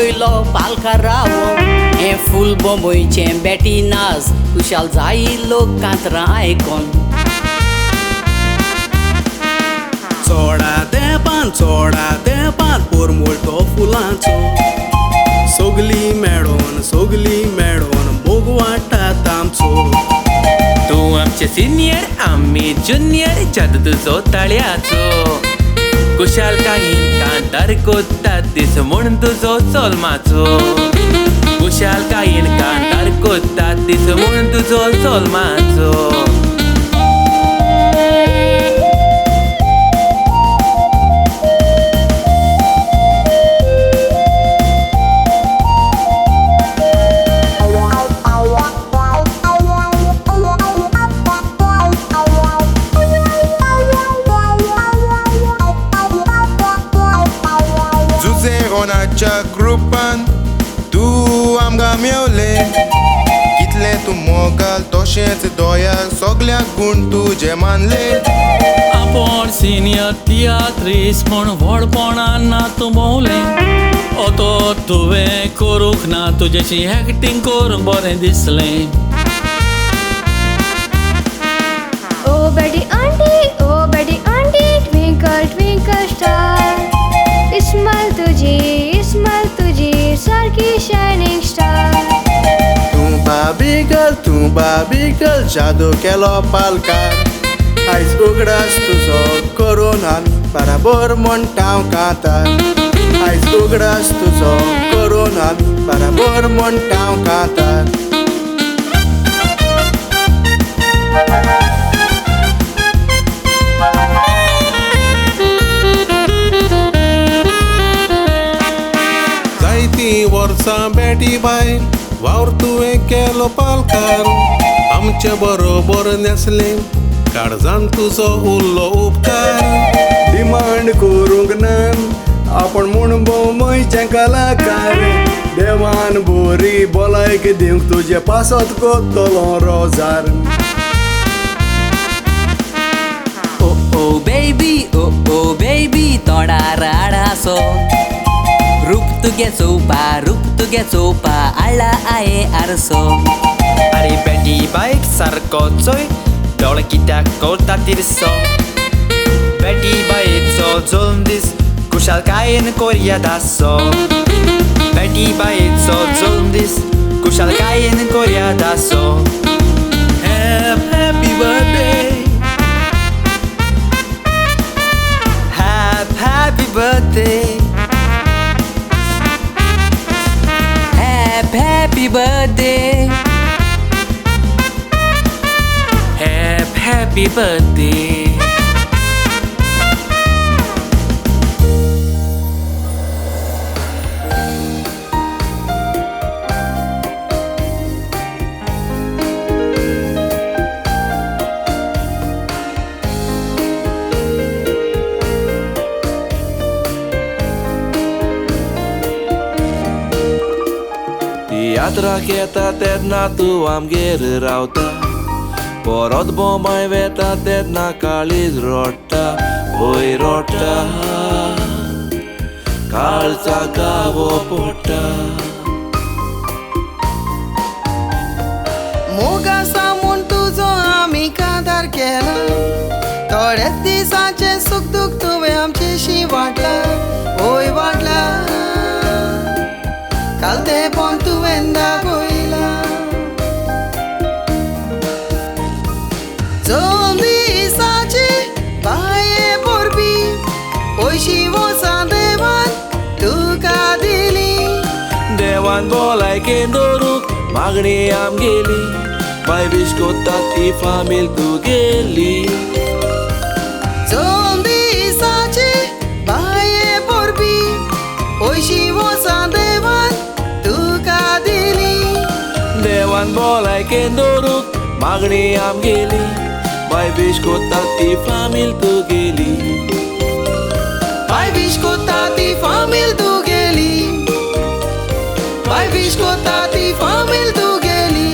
वयलो पालकार रावप हे फूल बोंबयचें बेटी नाच कुशाल जायिल्लो कांतरां आयकोन चोडा देपान पोरमोळटो फुलांचो सगली मेळोन मोग वाटात आमचो तूं आमचे सिनियर आम्ही ज्युनियर जादू तुजो ताळ्याचो कुशालकायेन कांतार कोत्तात दीस म्हूण तुजो चोलमाचो कुशालकायेन कांतार कोत्तात दीस म्हूण तुजो चोलमाचो Josevonaच्या ग्रुपान तूं आमकां मेवलें कितले तूं मोगाल तशेंच दोयाल सगळ्याक गूण तुजे मानले आपूण सिनियर तियात्रीस म्हूण व्हडपणान ना तूं भोवलें ओतो तुवें करूंक ना तुजेशी एक्टींग करूंक बरें दिसलें ओ बेडी aunty twinkle twinkle star smile तुझी सारकी शायनिंग स्टार तूं बाबी गर्ल जादू केलो पालकार आयज उगडास तुजो कोरोनान बराबर म्हणटा हांव कांतार आयज उगडास तुजो कोरोनान बराबर म्हणटा हांव कांतार वर्सां बेटी बाय वावर तुवें केलो पालकार आमचे बरोबर नेसले काळजान तुजो उरलो उपकार डिमांड करूंक ना आपण म्हूण बोमयचे कलाकार देवान बरी भलायकी दिवंक तुजे पासत कोत्तलो रोजार ओ बेबी तोंडार आडासो रूप तुगे चोवपा आळा आये आरसो अरे बेटी बायक सारको चोय दोळे कित्याक कोता तिरसो बेटी बायेचो जोल्म दीस कुशालकायेन कोरया दासो बेटी बायेचो जोल्म दीस कुशालकायेन कोरया दासो happy birthday happy birthday Happy birthday Happy birthday यात्राक येता तेन्ना तूं आमगेर रावता परत बोंबाय वेता तेन्ना काळीज रोडटा वय रोडटा काळचा गावो पडटा मोगासा म्हूण तुजो आमी कांतार केला थोडेच दिसांचे सुख दूख तुवें आमचेशी वाटला वय वाटला काल तेंपोन तुवें दाखयला दिसाची बाये पोरबी पयशी वोसा देवान तुका दिली देवान भलायकेन दवरूंक मागणी आमगेली बाय विश कोत्ता ती फामील तुगेली दिसाची बाये पोरबी पयशी वोसा देवान तुका दिली देवान भलायकेन दवरूंक मागणी आमगेली बाय विश कोत्ता ती फामील तुगेली बाय विश कोत्ता ती फामील तुगेली बाय विश कोत्ता ती फामील तुगेली